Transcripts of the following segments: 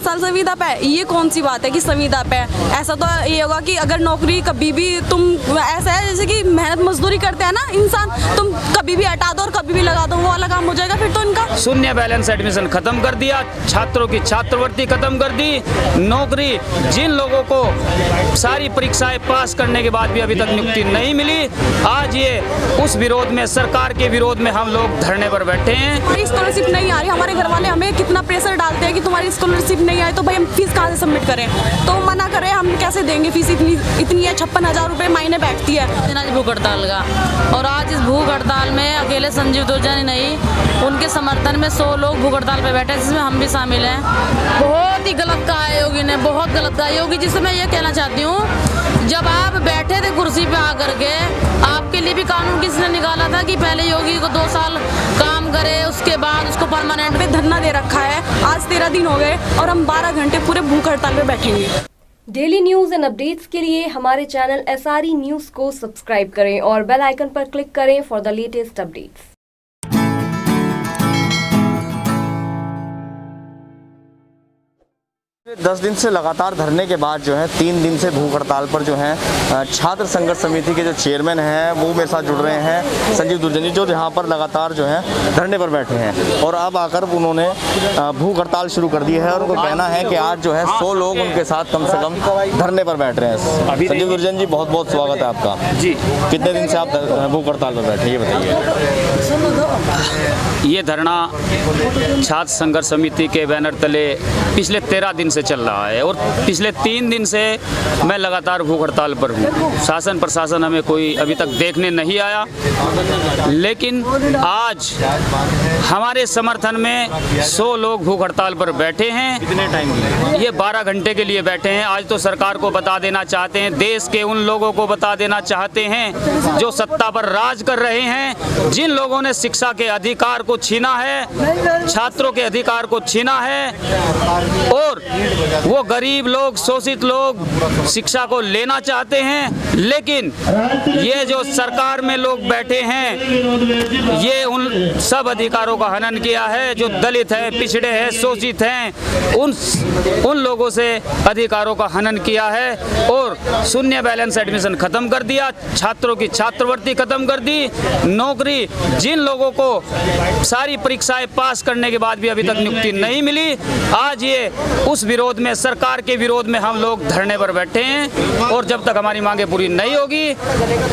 5 साल संविदा पे, ये कौन सी बात है कि संविदा पे? ऐसा तो ये होगा कि अगर नौकरी कभी भी तुम, ऐसा है जैसे कि मेहनत मजदूरी करते हैं ना इंसान, तुम कभी भी हटा दो और कभी भी लगा दो, वो वाला काम हो जाएगा फिर तो इनका। शून्य बैलेंस एडमिशन खत्म कर दिया, छात्रों की छात्रवृत्ति खत्म कर दी, नौकरी जिन लोगों को सारी परीक्षाएं पास करने के बाद भी अभी तक नियुक्ति नहीं मिली, आज ये उस विरोध में, सरकार के विरोध में हम लोग धरने पर बैठे हैं। हमारी स्कॉलरशिप नहीं आ रही, हमारे घर वाले हमें कितना प्रेशर डालते हैं कि तुम्हारी स्कॉलरशिप नहीं आई तो भाई हम फीस कहाँ से सबमिट करें, तो मना करें, हम कैसे देंगे फीस, इतनी है 56,000 रुपये महीने बैठती है। भूख हड़ताल का, और आज इस भूख हड़ताल में अकेले संजीव दुर्जनी नहीं, उनके समर्थन में 100 लोग भूख हड़ताल पे बैठे, जिसमें हम भी शामिल हैं। बहुत ही गलत कहा है योगी ने, बहुत गलत कहा योगी जी से मैं ये कहना चाहती हूँ, जब आप बैठे थे कुर्सी पे आकर के, आपके लिए भी कानून किसने निकाला था कि पहले योगी को 2 साल काम करे, उसके बाद उसको परमानेंट पे धरना दे रखा है। आज 13 दिन हो गए और हम 12 घंटे पूरे भूख हड़ताल पे बैठेंगे। डेली न्यूज एंड अपडेट्स के लिए हमारे चैनल SRE न्यूज को सब्सक्राइब करें और बेल आइकन पर क्लिक करें फॉर द लेटेस्ट अपडेट्स। 10 दिन से लगातार धरने के बाद जो है 3 दिन से भूख हड़ताल पर जो है छात्र संघर्ष समिति के जो चेयरमैन हैं वो मेरे साथ जुड़ रहे हैं, संजीव दुर्जनी, जो यहाँ पर लगातार जो है धरने पर बैठे हैं और अब आकर उन्होंने भूख हड़ताल शुरू कर दी है और उनको कहना है कि आज जो है 100 लोग उनके साथ कम से कम धरने पर बैठ रहे हैं। संजीव दुर्जनी जी, बहुत बहुत स्वागत है आपका जी। कितने दिन से आप भूख हड़ताल पर बैठे, ये बताइए। ये धरना छात्र संघर्ष समिति के बैनर तले पिछले 13 दिन से चल रहा है और पिछले 3 दिन से मैं लगातार भूख हड़ताल पर हूँ। शासन प्रशासन हमें कोई अभी तक देखने नहीं आया, लेकिन आज हमारे समर्थन में 100 लोग भूख हड़ताल पर बैठे हैं। कितने टाइम के लिए? ये 12 घंटे के लिए बैठे हैं। आज तो सरकार को बता देना चाहते हैं, देश के उन लोगों को बता देना चाहते हैं जो सत्ता पर राज कर रहे हैं, जिन लोगों ने शिक्षा के अधिकार को छीना है, छात्रों के अधिकार को छीना है और वो गरीब लोग, शोषित लोग शिक्षा को लेना चाहते हैं, लेकिन ये जो सरकार में लोग बैठे हैं ये उन सब अधिकारों का हनन किया है। जो दलित हैं, पिछड़े हैं, शोषित हैं, उन लोगों से अधिकारों का हनन किया है और शून्य बैलेंस एडमिशन खत्म कर दिया, छात्रों की छात्रवृत्ति खत्म कर दी, नौकरी जिन लोगों को सारी परीक्षाएं पास करने के बाद भी अभी तक नियुक्ति नहीं मिली, आज ये उस विरोध में, सरकार के विरोध में हम लोग धरने पर बैठे हैं और जब तक हमारी मांगें पूरी नहीं होगी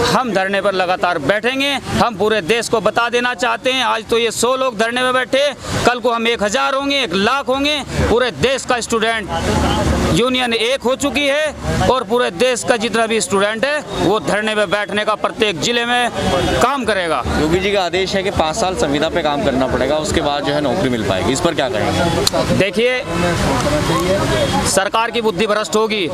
हम धरने पर लगातार बैठेंगे। हम पूरे देश को बता देना चाहते हैं, आज तो ये 100 लोग धरने में बैठे, कल को हम 1000 होंगे, 1 लाख होंगे। पूरे देश का स्टूडेंट यूनियन एक हो चुकी है और पूरे देश का जितना भी स्टूडेंट है वो धरने में बैठने का प्रत्येक जिले में काम करेगा। योगी जी का आदेश है कि 5 साल संविदा पे काम करना पड़ेगा, उसके बाद जो है नौकरी मिल पाएगी, इस पर क्या कहेंगे? देखिए, सरकार की बुद्धि भ्रष्ट होगी,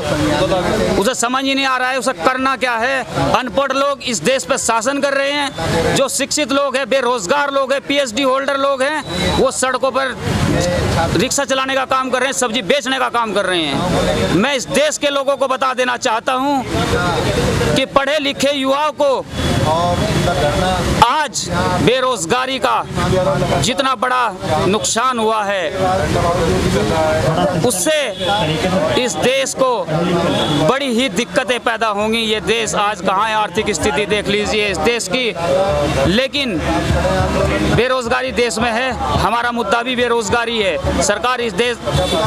उसे समझ ही नहीं आ रहा है उसे करना क्या है। अनपढ़ लोग इस देश पर शासन कर रहे हैं, जो शिक्षित लोग हैं, बेरोजगार लोग हैं, PhD होल्डर लोग हैं, वो सड़कों पर रिक्शा चलाने का काम कर रहे हैं, सब्जी बेचने का काम कर रहे हैं। मैं इस देश के लोगों को बता देना चाहता हूं कि पढ़े लिखे युवाओं को आज बेरोजगारी का जितना बड़ा नुकसान हुआ है उससे इस देश को बड़ी ही दिक्कतें पैदा होंगी। ये देश आज कहाँ है, आर्थिक स्थिति देख लीजिए इस देश की, लेकिन बेरोजगारी देश में है, हमारा मुद्दा भी बेरोजगारी है। सरकार इस देश,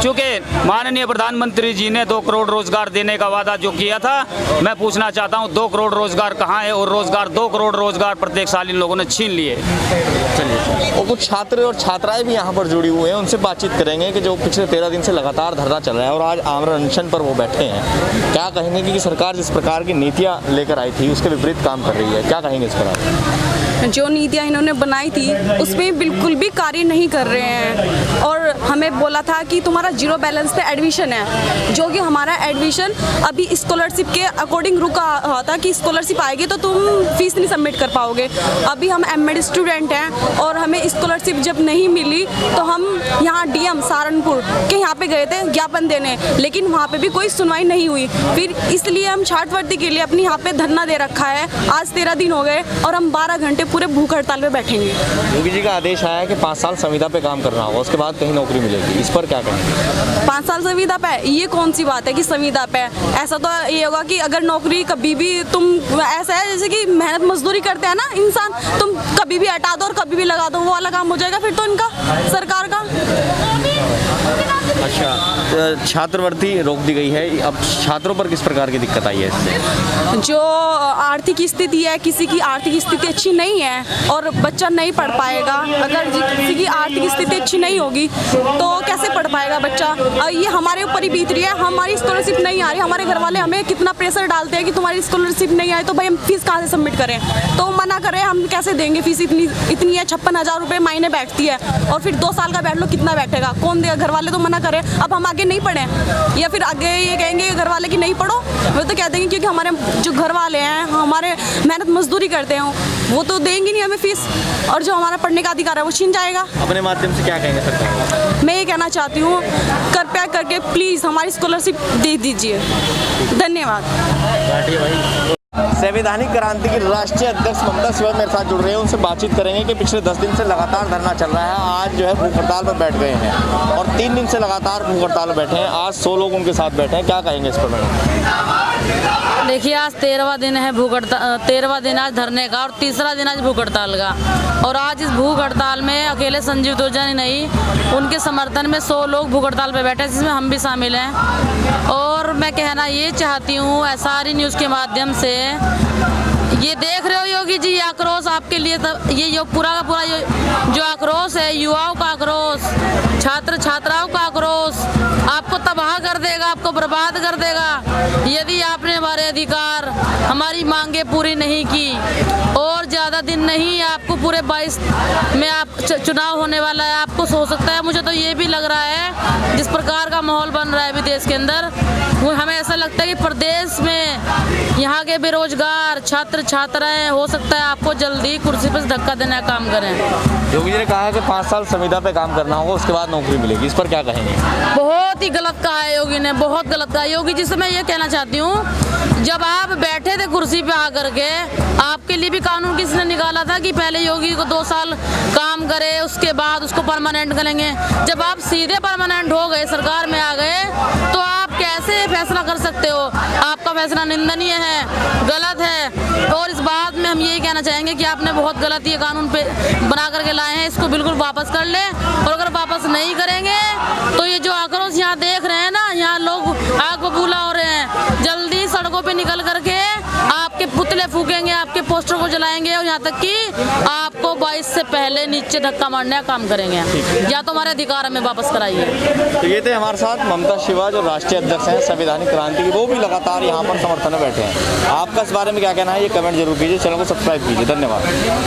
चूँकि माननीय प्रधानमंत्री जी ने 2 करोड़ रोजगार देने का वादा जो किया था, मैं पूछना चाहता हूँ 2 करोड़ रोजगार कहाँ है और रोजगार 2 करोड़ रोजगार प्रत्येक साल इन लोगों ने छीन लिए। चलिए, और कुछ छात्र और छात्राएं भी यहाँ पर जुड़ी हुए हैं, उनसे बातचीत करेंगे कि जो पिछले 13 दिन से लगातार धरना चल रहा है और आज आमरण अनशन पर वो बैठे हैं। क्या कहेंगे कि सरकार जिस प्रकार की नीतियाँ लेकर आई थी उसके विपरीत काम कर रही है, क्या कहेंगे इस पर आप? जो नीतियाँ इन्होंने बनाई थी उसमें बिल्कुल भी कार्य नहीं कर रहे हैं और हमें बोला था कि तुम्हारा 0 बैलेंस पे एडमिशन है, जो कि हमारा एडमिशन अभी स्कॉलरशिप के अकॉर्डिंग रुका था कि स्कॉलरशिप आएगी तो तुम फीस नहीं सबमिट कर पाओगे। अभी हम एमएड स्टूडेंट हैं और हमें स्कॉलरशिप जब नहीं मिली तो हम यहाँ DM सहारनपुर के यहाँ पे गए थे ज्ञापन देने, लेकिन वहाँ पे भी कोई सुनवाई नहीं हुई। फिर इसलिए हम छात्रवृत्ति के लिए अपनी यहाँ पे धरना दे रखा है। आज 13 दिन हो गए और हम 12 घंटे पूरे भूख हड़ताल पे बैठेंगे। योगी जी का आदेश आया है कि 5 साल संविदा पे काम करना होगा, उसके बाद कहीं नौकरी मिलेगी, इस पर क्या कहेंगे? 5 साल संविदा पे, ये कौन सी बात है कि संविदा पे? ऐसा तो ये होगा कि अगर नौकरी कभी भी तुम, ऐसा है जैसे कि मेहनत मजदूरी करते हैं ना इंसान, तुम कभी भी हटा दो और कभी भी लगा दो, वो वाला काम हो जाएगा फिर तो इनका सरकार का। अच्छा, छात्रवृत्ति रोक दी गई है, अब छात्रों पर किस प्रकार की दिक्कत आई है इससे? जो आर्थिक स्थिति है, किसी की आर्थिक स्थिति अच्छी नहीं है और बच्चा नहीं पढ़ पाएगा, अगर किसी की आर्थिक स्थिति अच्छी नहीं होगी तो कैसे पढ़ पाएगा बच्चा? ये हमारे ऊपर ही बीत रही है, हमारी स्कॉलरशिप नहीं आ रही, हमारे घर वाले हमें कितना प्रेशर डालते हैं कि तुम्हारी स्कॉलरशिप नहीं आई तो भाई हम फीस कहाँ से सबमिट करें, तो मना करें, हम कैसे देंगे फीस? इतनी है, 56,000 रुपये महीने बैठती है और फिर 2 साल का बैठ लो, कितना बैठेगा, कौन देगा? घर वाले तो मना करें, अब हम आगे नहीं पढ़ें या फिर आगे ये कहेंगे घर वाले कि नहीं पढ़ो, वो तो कह देंगे क्योंकि हमारे जो घर वाले हैं हमारे मेहनत मजदूरी करते हैं, वो तो देंगे नहीं हमें फीस और जो हमारा पढ़ने का अधिकार है वो छीन जाएगा। अपने माध्यम से क्या कहेंगे सरकार? मैं ये कहना चाहती हूँ, कृपया करके प्लीज़ हमारी स्कॉलरशिप दे दीजिए। धन्यवाद। संवैधानिक क्रांति की राष्ट्रीय अध्यक्ष ममता शिवा मेरे साथ जुड़ रहे हैं, उनसे बातचीत करेंगे कि पिछले 10 दिन से लगातार धरना चल रहा है, आज जो है भूख हड़ताल पर बैठ गए हैं और 3 दिन से लगातार भूख हड़ताल पर बैठे हैं, आज 100 लोग उनके साथ बैठे हैं, क्या कहेंगे इस पर मैडम? देखिए, आज 13वां दिन है भूख हड़ताल, 13वां दिन आज धरने का और 3रा दिन आज भूख हड़ताल का। और आज इस भूख हड़ताल में अकेले संजीव दुर्जन ही नहीं, उनके समर्थन में 100 लोग भूख हड़ताल पर बैठे हैं, जिसमें हम भी शामिल हैं। और मैं कहना ये चाहती हूँ एसआरई न्यूज़ के माध्यम से, ये देख रहे हो योगी जी, ये आक्रोश आपके लिए, ये पूरा का पूरा जो आक्रोश है, युवाओं का आक्रोश, छात्र छात्राओं का आक्रोश आपको तबाह कर देगा, आपको बर्बाद कर देगा यदि आपने हमारे अधिकार, हमारी मांगे पूरी नहीं की। और ज़्यादा दिन नहीं, आपको पूरे 22 में आप चुनाव होने वाला है, आपको हो सकता है, मुझे तो ये भी लग रहा है जिस प्रकार का माहौल बन रहा है अभी देश के अंदर, वो हमें ऐसा लगता है कि प्रदेश में यहाँ के बेरोजगार छात्र छात्राएं हो सकता है आपको जल्दी कुर्सी पर धक्का देने का काम करें। योगी जी ने कहा है कि 5 साल संविदा पे काम करना होगा, उसके बाद नौकरी मिलेगी, इस पर क्या कहेंगे? बहुत ही गलत कहा है योगी ने, बहुत गलत कहा। योगी जी से मैं ये कहना चाहती हूँ, जब आप बैठे थे कुर्सी पे आकर के, आपके लिए भी कानून किसने निकाला था कि पहले योगी को 2 साल काम करे, उसके बाद उसको परमानेंट करेंगे। जब आप सीधे परमानेंट हो गए, सरकार में आ गए, तो आप कैसे फैसला कर सकते हो? आपका फैसला निंदनीय है, गलत है। और इस बात में हम यही कहना चाहेंगे कि आपने बहुत गलत ये कानून पे बना करके लाए हैं, इसको बिल्कुल वापस कर ले। और अगर वापस नहीं करेंगे तो ये जो आक्रोश यहाँ देख रहे हैं ना, यहाँ लोग आग बबूला हो रहे हैं, जल्दी सड़कों पे निकल करके आपके पुतले फूकेंगे, आपके पोस्टर को जलाएंगे और यहाँ तक कि आपको 22 से पहले नीचे धक्का मारने का काम करेंगे, या तो हमारे अधिकार हमें वापस कराइए। तो ये थे हमारे साथ ममता शिवा, जो राष्ट्रीय अध्यक्ष हैं संवैधानिक क्रांति की, वो भी लगातार यहाँ पर समर्थन में बैठे हैं। आपका इस बारे में क्या कहना है, ये कमेंट जरूर कीजिए, चैनल को सब्सक्राइब कीजिए। धन्यवाद।